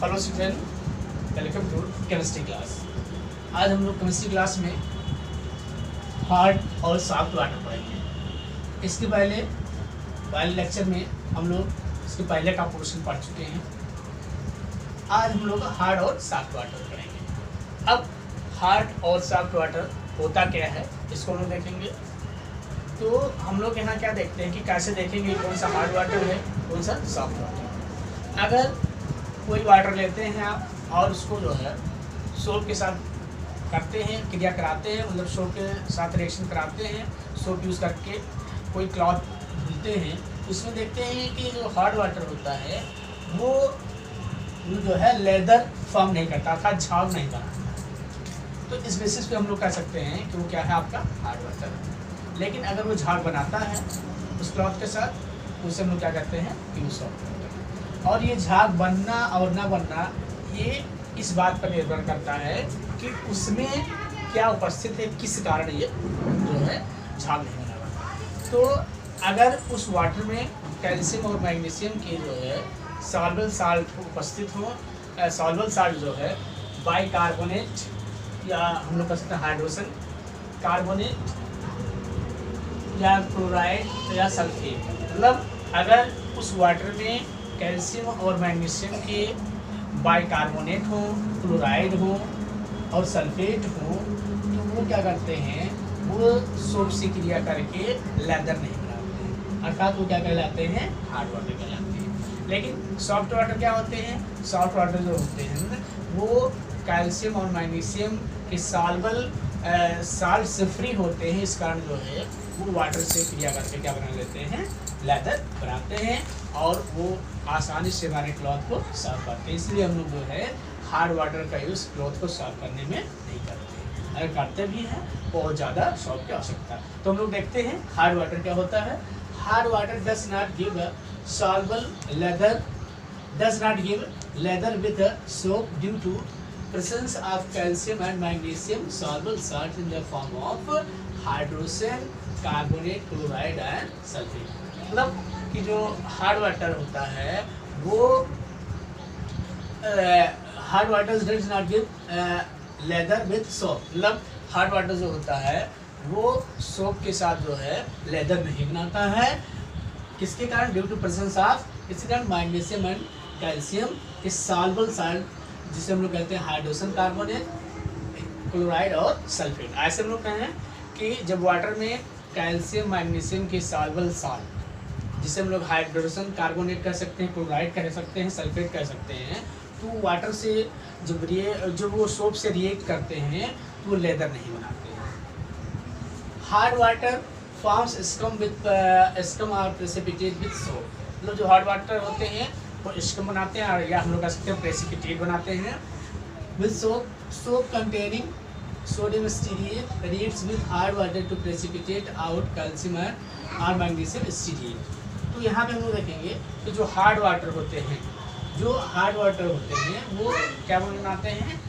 Hello student, welcome to chemistry class. आज हम लोग केमिस्ट्री क्लास में हार्ड और सॉफ्ट वाटर पढ़ेंगे। इसके पहले लेक्चर में हम लोग इसके पहले का पोर्शन पढ़ चुके हैं। आज हम लोग हार्ड और सॉफ्ट वाटर पढ़ेंगे। अब हार्ड और सॉफ्ट वाटर होता क्या है इसको हम लोग देखेंगे। तो हम लोग यहाँ क्या देखते हैं कि कैसे देखेंगे कौन सा हार्ड वाटर है कौन सा सॉफ्ट वाटर। अगर कोई वाटर लेते हैं आप और उसको जो है सोप के साथ करते हैं, क्रिया कराते हैं, मतलब सोप के साथ रिएक्शन कराते हैं, सोप यूज़ करके कोई क्लॉथ धुलते हैं, उसमें देखते हैं कि जो हार्ड वाटर होता है वो जो है लेदर फॉर्म नहीं करता था, झाग नहीं बनाता। तो इस बेसिस पे हम लोग कह सकते हैं कि वो क्या है आपका हार्ड वाटर। लेकिन अगर वो झाग बनाता है उस क्लॉथ के साथ तो उसे हम लोग क्या कहते हैं कि वो सॉफ्ट वाटर। और ये झाग बनना और ना बनना ये इस बात पर निर्भर करता है कि उसमें क्या उपस्थित है, किस कारण ये जो है झाग नहीं बना रहा। तो अगर उस वाटर में कैल्शियम और मैग्नीशियम के जो है सॉल्युबल साल्ट उपस्थित हो, सॉल्युबल साल्ट जो है बाइकार्बोनेट या हम लोग कह सकते हैं हाइड्रोजन कार्बोनेट या क्लोराइड या सल्फेट, मतलब अगर उस वाटर में कैल्शियम और मैग्नीशियम के बाइकार्बोनेट हो, क्लोराइड हो और सल्फेट हो, तो वो क्या करते हैं, वो सोप से क्रिया करके लेदर नहीं बनाते हैं, अर्थात वो क्या कहलाते हैं हार्ड वाटर कहलाते हैं। लेकिन सॉफ्ट वाटर क्या होते हैं, सॉफ्ट वाटर जो होते हैं वो कैल्शियम और मैग्नीशियम के सॉल्युबल साल्ट से फ्री होते हैं। इस कारण जो है वो वाटर से क्रिया करके क्या बना लेते हैं, लेदर बनाते हैं और वो आसानी से हमारे क्लॉथ को साफ करते हैं। इसलिए हम लोग जो है हार्ड वाटर का यूज़ क्लॉथ को साफ करने में नहीं करते। अगर करते भी हैं बहुत ज़्यादा सोप की आवश्यकता। तो हम लोग देखते हैं हार्ड वाटर क्या होता है। Hard water does not give a soluble lather, does not give lather with soap due to presence of calcium and magnesium soluble salt in the form of hydrogen carbonate chloride and sulfate। मतलब कि जो hard water होता है वो hard water does not give leather with soap, मतलब hard water जो होता है वो सोप के साथ जो है लेदर नहीं बनाता है। किसके कारण, ड्यू टू प्रेजेंस ऑफ किसके कारण, मैग्नीशियम एंड कैल्शियम के सॉल्युबल साल्ट जिसे हम लोग कहते हैं हाइड्रोजन कार्बोनेट, क्लोराइड और सल्फेट। ऐसे हम लोग कहें कि जब वाटर में कैल्शियम मैग्नीशियम के सॉल्युबल साल्ट जिसे हम लोग हाइड्रोजन कार्बोनेट कह सकते हैं, क्लोराइड कह सकते हैं, सल्फेट कह सकते हैं, तो वाटर से जब वो सोप से रिएक्ट करते हैं तो वो लेदर नहीं बनाते हैं। हार्ड वाटर फॉर्म्स स्कम और प्रेसिपिटेट विद सोप, मतलब जो हार्ड वाटर होते हैं वो स्कम बनाते हैं या हम लोग कह सकते हैं प्रेसिपिटेट बनाते हैं with soap. Soap containing sodium stearate reacts with hard water to precipitate out calcium और मैग्नीशियम स्टीरिएट। तो यहाँ पे हम लोग देखेंगे कि जो हार्ड वाटर होते हैं वो क्या बनाते हैं,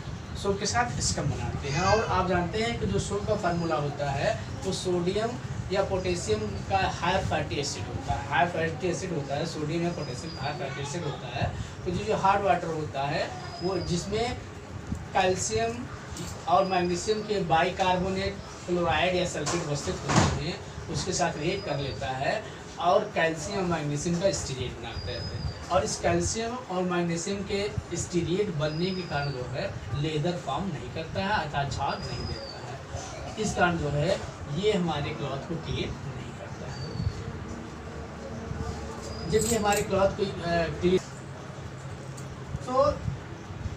सोप के साथ स्कम बनाते हैं। और आप जानते हैं कि जो सोप का फार्मूला होता है वो सोडियम या पोटेशियम का हाई फैटी एसिड होता है, हाई फैटी एसिड होता है, सोडियम या पोटेशियम हाई फैटी एसिड होता है। तो जो हार्ड वाटर होता है वो जिसमें कैल्शियम और मैग्नीशियम के बाइकार्बोनेट, क्लोराइड या सल्फेट उपस्थित होते हैं, उसके साथ रिएक्ट कर लेता है और कैल्शियम और मैग्नीशियम का स्टीरिएट बनाते हैं। और इस कैल्शियम और मैग्नीशियम के स्टीरिएट बनने के कारण जो है लेदर फॉर्म नहीं करता है, अर्थात झाग नहीं देता है। इस कारण जो है ये हमारे क्लॉथ को क्लीन नहीं करता है। जब ये हमारे क्लॉथ को क्लीन, तो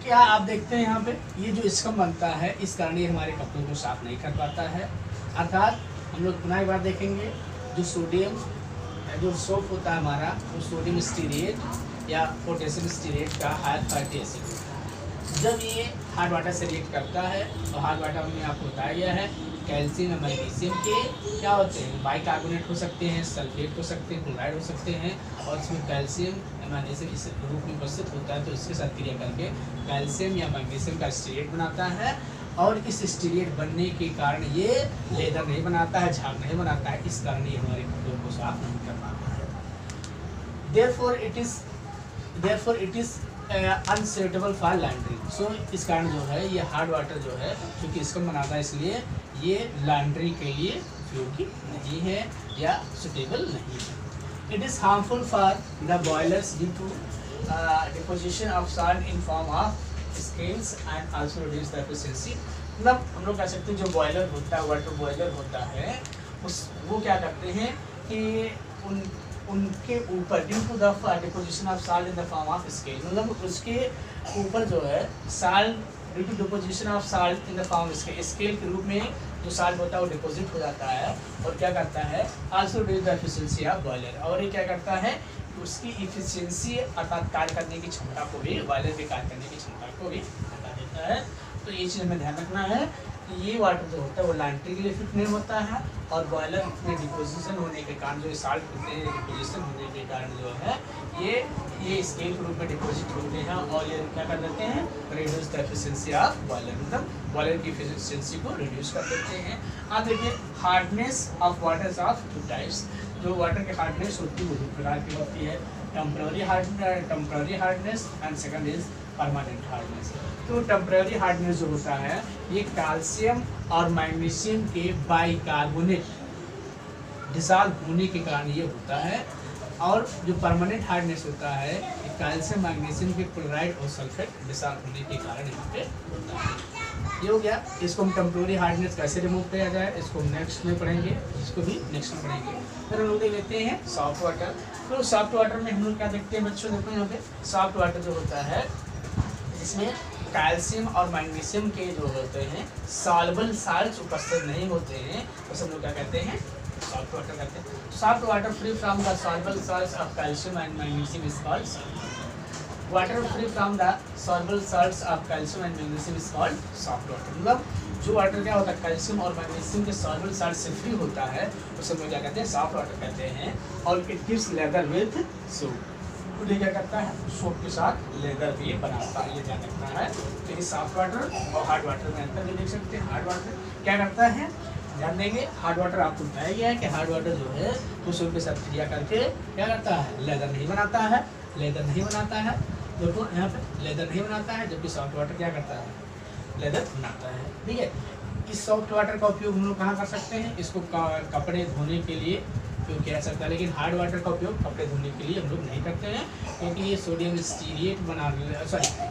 क्या आप देखते हैं यहाँ पे ये जो स्कम बनता है इस कारण ये हमारे कपड़ों को साफ नहीं कर पाता है। अर्थात हम लोग पुनः एक बार देखेंगे, जो सोडियम जो सोप होता है हमारा वो सोडियम स्टीरिएट या पोटेशियम स्टीरिएट का हाई फैटी एसिड होता है। जब ये हार्ड वाटर से रिएक्ट करता है तो हार्ड वाटर में आपको बताया गया है कैल्शियम और मैग्नीशियम के क्या होते हैं, बाइकार्बोनेट हो सकते हैं, सल्फेट हो सकते हैं, क्लोराइड हो सकते हैं, और इसमें कैल्शियम या मैग्नीशियम इस रूप में उपस्थित होता है। तो इसके साथ क्रिया करके कैल्शियम या मैग्नीशियम का स्टीरिएट बनाता है और इस स्टीरिएट बनने के कारण ये लेदर नहीं बनाता है, झाग नहीं बनाता है। इस कारण ये हमारे कपड़ों को साफ नहीं कर पाता है। Therefore it is therefore it is unsuitable for laundry. So इस कारण जो है ये हार्ड वाटर जो है क्योंकि इसको बनाता है इसलिए ये लॉन्ड्री के लिए उपयोगी नहीं है या सुटेबल नहीं है। It is harmful for the boilers due to deposition of salt in form of scales and also reduce the efficiency. मतलब हम लोग कह सकते हैं जो बॉयलर होता है, वाटर बॉयलर होता है, उस वो क्या करते हैं कि उनके ऊपर due to the deposition of salt in the form of scale, मतलब उसके ऊपर जो है salt due to deposition of salt in the form scale के रूप में जो साल्ट होता है वो डिपोजिट हो जाता है और क्या करता है also reduce the efficiency of boiler. और ये क्या करता है उसकी इफिशिएंसी अर्थात कार्य करने की क्षमता को भी, बॉयलर के कार्य करने की क्षमता को भी घटा देता है। तो ये चीज़ हमें ध्यान रखना है कि ये वाटर जो होता है वो लॉन्ड्री के लिए फिट नहीं होता है और बॉयलर में डिपोजिशन होने के कारण जो साल्ट होते हैं डिपोजिशन होने के कारण जो है ये स्केल के रूप में डिपोजिट होते हैं और ये क्या कर देते हैं reduce the efficiency of boiler, मतलब बॉयलर की एफिशिएंसी को रिड्यूस कर देते हैं। आप देखिए hardness of waters of two types, जो वाटर की हार्डनेस होती है वो दो प्रकार की होती है, temporary hardness and second is permanent hardness. तो टेम्पररी हार्डनेस जो होता है ये कैल्शियम और मैग्नीशियम के बाइकार्बोनेट डिसॉल्व होने के कारण ये होता है, और जो परमानेंट हार्डनेस होता है ये कैल्शियम मैग्नीशियम के क्लोराइड और सल्फेट डिसॉल्व होने के कारण यहाँ पे होता है। ये हो गया। इसको हम टेम्पररी हार्डनेस कैसे रिमूव किया जाए इसको नेक्स्ट में पढ़ेंगे, इसको भी नेक्स्ट में पढ़ेंगे। फिर हम लोग देख लेते हैं सॉफ्ट वाटर। तो सॉफ्ट वाटर में हम लोग क्या देखते हैं बच्चों, देखो यहाँ पे सॉफ्ट वाटर जो होता है इसमें कैल्शियम और मैग्नीशियम के जो होते हैं सॉल्युबल साल्ट्स उपस्थित नहीं होते हैं, तो हम लोग क्या कहते हैं सॉफ्ट वाटर कहते हैं। Soft water free from the soluble salts of calcium and magnesium is called soft water. Water free from the soluble salts of calcium and magnesium is called soft water. मतलब जो water क्या होता है calcium और magnesium के soluble salt से free होता है उसे हम लोग क्या कहते हैं सॉफ्ट वाटर कहते हैं। और it gives leather with soap, तो ये क्या करता है सोप के साथ लेदर भी बनाता है, ये ध्यान रखना है। तो ये सॉफ्ट वाटर और हार्ड वाटर में अंतर भी देख सकते हैं। हार्ड वाटर क्या करता है ध्यान देंगे, हार्ड वाटर आपको बताया गया है कि हार्ड वाटर जो है वो सोप के साथ क्रिया करके क्या करता है लेदर नहीं बनाता है, लेदर नहीं बनाता है। देखो यहाँ पे लेदर नहीं बनाता है, जबकि सॉफ्ट वाटर क्या करता है लेदर बनाता है। ठीक है, इस सॉफ्ट वाटर का उपयोग हम लोग कहाँ कर सकते हैं, इसको कपड़े धोने के लिए उपयोग किया जा सकता है, लेकिन हार्ड वाटर का उपयोग कपड़े धोने के लिए हम लोग नहीं करते हैं क्योंकि ये सोडियम स्टीरेट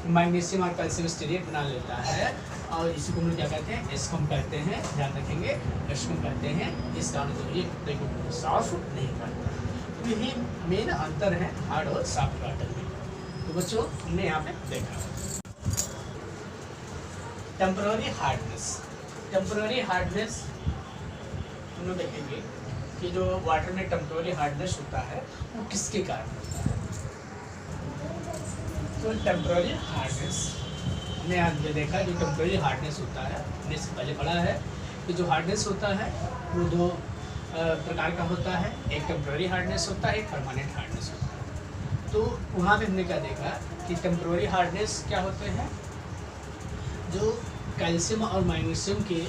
मैग्नीशियम और कैल्शियम स्टीरेट बना लेता है और इसी को हम लोग क्या कहते हैं एस्कम कहते हैं, ध्यान रखेंगे एस्कम कहते हैं। इस कारण से ये कपड़े को साफ नहीं करता। तो यही मेन अंतर है हार्ड और सॉफ्ट वाटर में। तो बच्चों हमने यहाँ पे देखा टेम्पररी हार्डनेस। टेम्पररी हार्डनेस हम लोग देखेंगे कि जो वाटर में टेम्पररी हार्डनेस होता है वो किसके कारण होता है। तो टेम्पररी हार्डनेस हमने आज ये देखा जो टेम्पररी हार्डनेस होता है, हमने इससे पहले पढ़ा है कि जो हार्डनेस होता है वो दो प्रकार का होता है, एक टेम्पररी हार्डनेस होता है, एक परमानेंट हार्डनेस होता है। तो वहाँ पे हमने क्या देखा कि टेम्पररी हार्डनेस क्या होते हैं, जो कैल्शियम और मैग्नीशियम के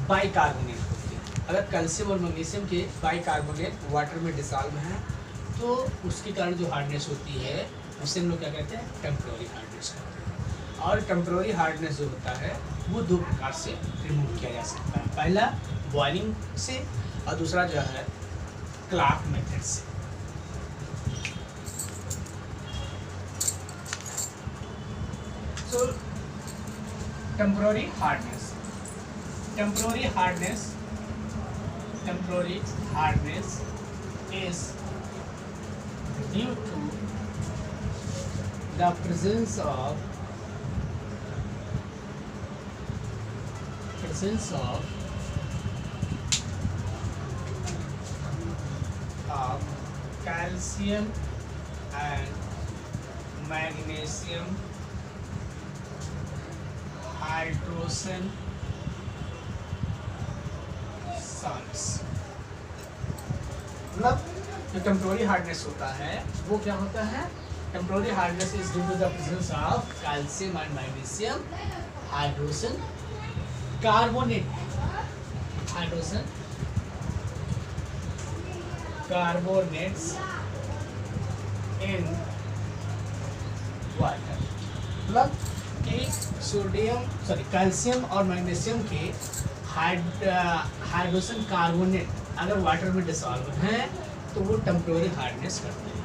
बाइकार्बोनेट होते हैं। अगर कैल्शियम और मैग्नीशियम के बाइकार्बोनेट वाटर में डिसॉल्व हैं तो उसके कारण जो हार्डनेस होती है उसे हम लोग क्या कहते हैं टेम्पररी हार्डनेस कहते हैं। और टेम्पररी हार्डनेस जो होता है वो दो प्रकार से रिमूव किया जा सकता है, पहला बॉइलिंग से और दूसरा जो है क्लॉक मेथड से। So, temporary hardness is due to the presence of calcium and magnesium hydrogen salts. मतलब जो टेम्पररी हार्डनेस होता है वो क्या होता है, temporary hardness is due to the presence of calcium and magnesium hydrogen carbonate in water, मतलब कि कैल्शियम और मैग्नीशियम के हाइड्रोजन कार्बोनेट अगर वाटर में डिसॉल्व हैं तो वो टेम्प्रोरी हार्डनेस करते हैं।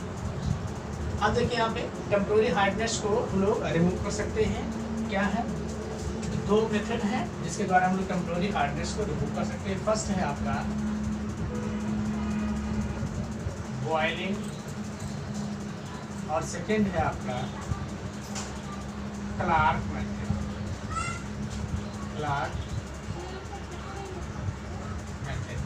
अब देखिए यहाँ पे टेम्प्रोरी हार्डनेस को हम लोग रिमूव कर सकते हैं। क्या है, दो मेथड है जिसके द्वारा हम लोग टेम्प्रोरी हार्डनेस को रिमूव कर सकते हैं। फर्स्ट है आपका बॉइलिंग और सेकेंड है आपका क्लार्क मेथड। क्लार्क मेथड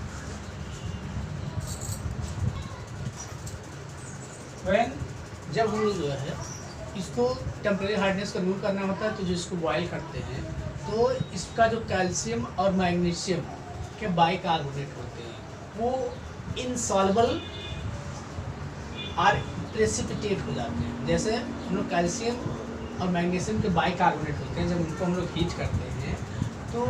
जब हम लोग जो है इसको टेम्परेरी हार्डनेस को रिमूव करना होता है तो जो इसको बॉयल करते हैं तो इसका जो कैल्शियम और मैग्नीशियम के बाइकार्बोनेट होते हैं वो इनसॉल्युबल और प्रेसिपिटेट हो जाते हैं। जैसे हम लोग कैल्शियम और मैग्नीशियम के बाइकार्बोनेट होते हैं, जब उनको हम लोग हीट करते हैं तो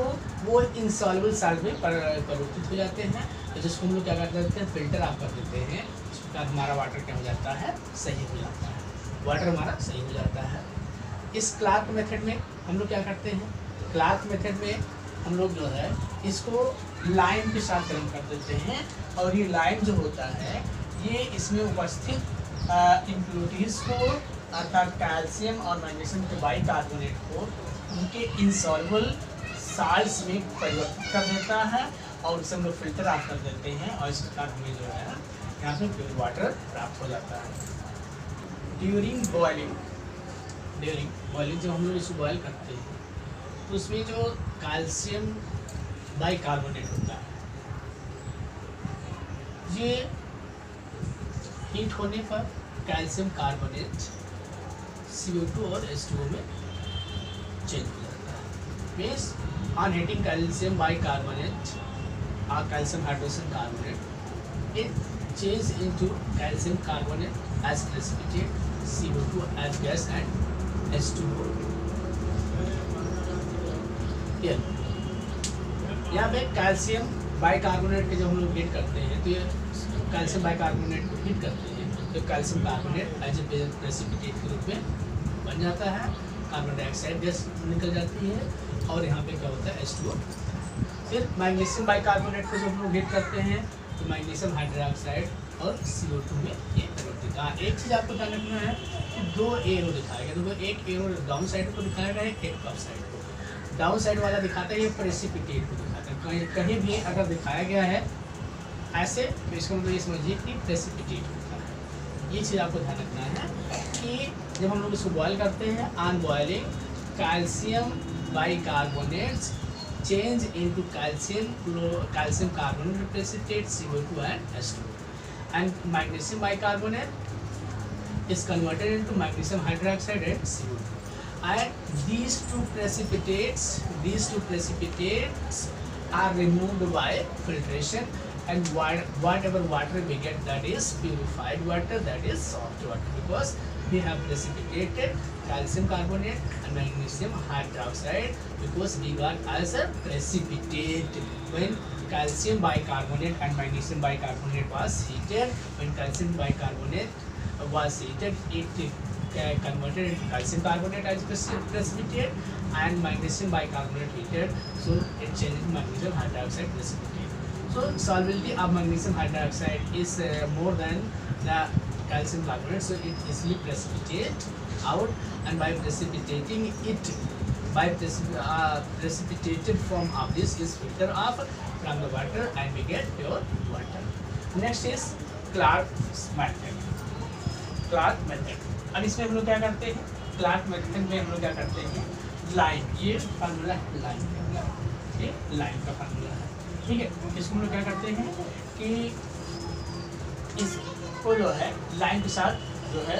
वो इनसॉल्युबल सॉल्ट में परिवर्तित हो जाते हैं। तो जिसको हम लोग क्या कर देते हैं, फिल्टर ऑफ कर देते हैं। इसके बाद हमारा वाटर क्या हो जाता है, सही हो जाता है, वाटर हमारा सही हो जाता है। इस क्लार्क मेथड में हम लोग क्या करते हैं, क्लार्क मेथड में हम लोग जो है इसको लाइम के साथ गर्म कर देते हैं और ये लाइम जो होता है ये इसमें उपस्थित इम्प्योरिटीज़ को अर्थात कैल्शियम और मैग्नीशियम के बाइकार्बोनेट को उनके इनसॉल्युबल साल्ट्स में परिवर्तित कर देता है और उसे हम लोग फिल्टर ऑफ कर देते हैं और इसके बाद हमें जो है यहाँ से प्योर वाटर प्राप्त हो जाता है। ड्यूरिंग बॉइलिंग जब हम लोग इसको बॉयल करते हैं तो उसमें जो कैल्शियम बाइकार्बोनेट होता है ये हीट होने पर कैल्शियम कार्बोनेट CO2 और H2O में चेंज हो जाता है। Means on heating calcium bicarbonate और calcium hydrogen carbonate it change into calcium carbonate as precipitate, CO2 as gas and H2O। यहाँ पे कैल्शियम बाइकार्बोनेट के जब हम लोग हीट करते हैं तो ये कैल्शियम बाइकार्बोनेट को हीट करते हैं तो calcium carbonate as a precipitate के रूप में बन जाता है, कार्बन डाइऑक्साइड गैस निकल जाती है और यहाँ पे क्या होता है H2O। फिर मैग्नीशियम बाइकार्बोनेट को जब हम लोग हीट करते हैं तो मैग्नीशियम हाइड्रोक्साइड और CO2 में ये परिवर्तित। एक चीज़ आपको ध्यान रखना है कि दो एरो दिखाया गया, तो एक एरो डाउन साइड को दिखाया गया है, एक अप साइड को। डाउन साइड वाला दिखाता है ये प्रेसिपिटेट को दिखाता है, कहीं भी अगर दिखाया गया है ऐसे तो इसको मतलब ये समझिए कि प्रेसिपिटेट होता है। ये चीज़ आपको ध्यान रखना है कि जब हम लोग इसको बॉयल करते हैं on boiling calcium bicarbonates change into calcium carbonate precipitate CO2 and H2O and magnesium bicarbonate is converted into magnesium hydroxide and CO2 and these two precipitates are removed by filtration and whatever water we get that is purified water, that is soft water, because we have precipitated calcium carbonate and magnesium hydroxide because we got as a precipitate. When calcium bicarbonate and magnesium bicarbonate was heated, when calcium bicarbonate was heated it converted into calcium carbonate as precipitate and magnesium bicarbonate heated, so it changed to magnesium hydroxide precipitate. So solubility of magnesium hydroxide is more than the calcium carbonate, so it easily precipitate out, and by precipitating it, by precipitated form of this is filter off from the water and we get pure water. Next is Clark's method. Clark method. अब इसमें हम लोग क्या करते हैं, Clark method में हम लोग क्या करते हैं, लाइम, ये फार्मूला है लाइम का, ये लाइम का फार्मूला है, ठीक है। इसको हम लोग क्या करते हैं कि इसको जो है लाइम के साथ जो है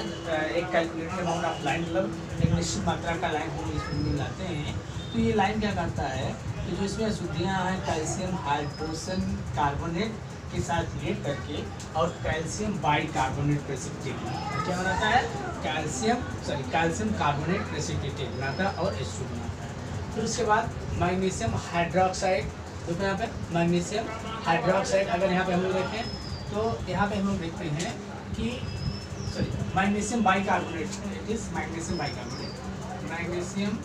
एक कैलकुलेटेड अमाउंट ऑफ लाइम, मतलब एक निश्चित मात्रा का लाइम हम इसमें मिलाते हैं। तो ये लाइम क्या करता है कि जो इसमें अशुद्धियाँ हैं कैल्शियम हाइड्रोजन कार्बोनेट के साथ रिएक्ट करके और कैल्शियम बाइकार्बोनेट प्रेसिपिटेट क्या बनाता है, कैल्शियम कार्बोनेट प्रेसिपिटेट बनाता है और H2 बनाता है। फिर उसके बाद मैग्नीशियम हाइड्रोक्साइड, देखो यहाँ पे मैग्नीशियम हाइड्रोक्साइड, अगर यहाँ पे हम लोग देखें तो यहाँ पे हम लोग देखते हैं कि sorry magnesium bicarbonate, it is magnesium bicarbonate, magnesium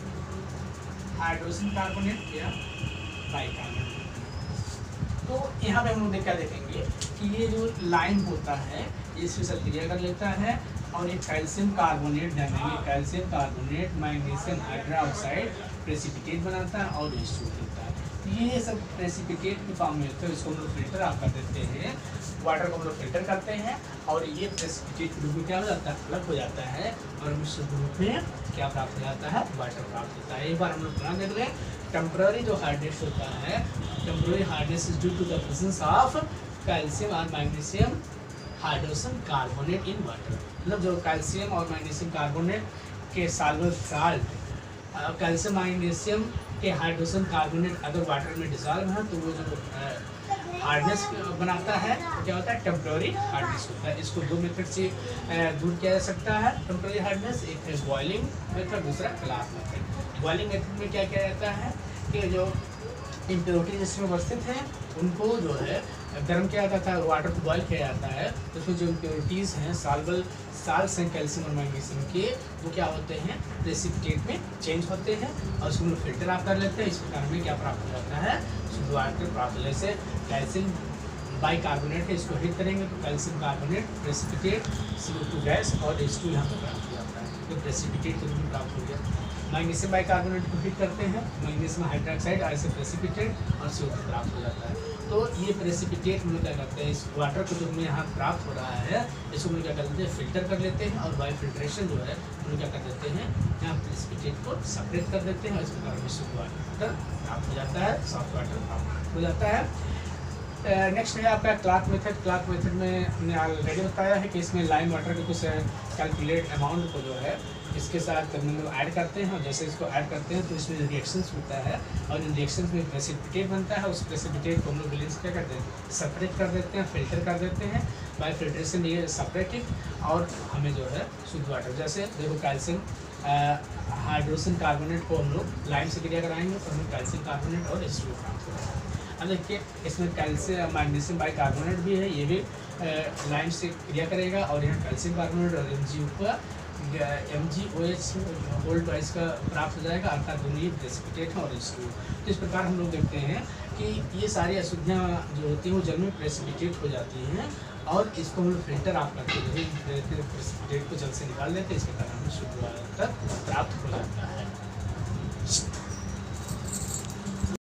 hydrogen carbonate या बाइकार्बोनेट। तो यहाँ पे हम लोग क्या देखेंगे कि ये जो लाइम होता है ये इसके साथ क्रिया कर लेता है और ये कैल्शियम कार्बोनेट जानेंगे, calcium carbonate magnesium hydroxide precipitate बनाता है और स्टोर देता है। ये सब प्रेसिपिटेट के फॉर्म में होता है, इसको हम लोग फिल्टर आप कर देते हैं, वाटर को हम लोग फिल्टर करते हैं और ये प्रेसिपिटेट के रूप में क्या हो जाता है, अलग हो जाता है और मिश्रित रूप में क्या प्राप्त हो जाता है, वाटर प्राप्त होता है। एक बार हम लोग पुनः देख लें, टेम्पररी जो हार्डनेस होता है, temporary hardness is due to the presence of calcium और magnesium hydrogen carbonate in water. मतलब जो कैल्शियम और मैग्नीशियम कार्बोनेट के साल्वेंट साल्ट, कैल्शियम मैग्नीशियम के हाइड्रोजन कार्बोनेट अगर वाटर में डिसॉल्व है तो वो जो हार्डनेस बनाता है तो क्या होता है, टेम्पररी हार्डनेस होता है। इसको दो मेथड से दूर किया जा सकता है टेम्पररी हार्डनेस, एक है बॉइलिंग मेथड, दूसरा क्लास मेथड। बॉइलिंग मेथड में क्या किया जाता है कि जो इम्प्योरिटी जिसमें उपस्थित हैं उनको जो है गर्म किया जाता है, वाटर को बॉयल किया जाता है, तो उसमें जो इम्प्योरिटीज़ हैं साल्बल साल्ट्स हैं कैल्शियम और मैग्नीशियम के, वो क्या होते हैं, प्रेसिपिटेट में चेंज होते हैं और उसको फिल्टर आप कर लेते हैं। इस प्रकार में क्या प्राप्त हो जाता है, शुद्ध वाटर प्राप्त होने से कैल्शियम बाइकार्बोनेट है, इसको हीट करेंगे तो calcium carbonate precipitate CO2 gas और H2 यहाँ पर प्राप्त हो जाता है, तो प्रेसिपिटेट के रूप में प्राप्त हो गया। मैग्नीशियम बाइकार्बोनेट को हीट करते हैं, मैग्नीशियम हाइड्रोक्साइड ऐसे प्रेसिपिटेट और CO2 प्राप्त हो जाता है। तो ये प्रेसिपिटेट में क्या करते हैं, इस वाटर को जो हमें यहाँ प्राप्त हो रहा है इसको हम क्या कर लेते हैं, फिल्टर कर लेते हैं और बाय फिल्ट्रेशन जो है हम क्या कर देते हैं, यहाँ प्रेसिपिटेट को सेपरेट कर देते हैं, इस प्रकार में शुद्ध वाटर प्राप्त हो जाता है, सॉफ्ट वाटर प्राप्त हो जाता है। नेक्स्ट है आपका क्लॉथ मेथड। क्लॉथ मेथड में हमने ऑलरेडी बताया है कि इसमें लाइम वाटर के कुछ कैलकुलेट अमाउंट को जो है इसके साथ हम लोग ऐड करते हैं और जैसे इसको ऐड करते हैं तो इसमें रिएक्शंस होता है और इन रिएक्शंस में प्रेसिपिटेट बनता है, उस प्रेसिपिटेट को हम लोग बैलेंस क्या करते हैं, सेपरेट कर देते हैं, फिल्टर कर देते हैं, बाय फिल्ट्रेशन ये सेपरेटेड और हमें जो है शुद्ध वाटर, जैसे देखो कैल्शियम हाइड्रोजन कार्बोनेट को हम लोग लाइम से क्रिया कराएंगे तो हमें कैल्शियम कार्बोनेट और H2 प्राप्त होगा। अब देखिए इसमें कैल्शियम मैग्नीशियम बाइकार्बोनेट भी है, ये भी लाइम से क्रिया करेगा और यहाँ कैल्शियम कार्बोनेट और MgOH वोल्ट वाइज का प्राप्त हो जाएगा, अर्थात दोनों ही प्रेसिपिटेट हैं और H2। तो इस प्रकार हम लोग देखते हैं कि ये सारी अशुद्धियाँ जो होती हैं वो जल में प्रेसिपिटेट हो जाती हैं और इसको हम लोग फिल्टर आप करके जो है प्रेसिपिटेट को जल से निकाल देते हैं, इस प्रकार हमें शुद्ध वाटर प्राप्त हो जाता है।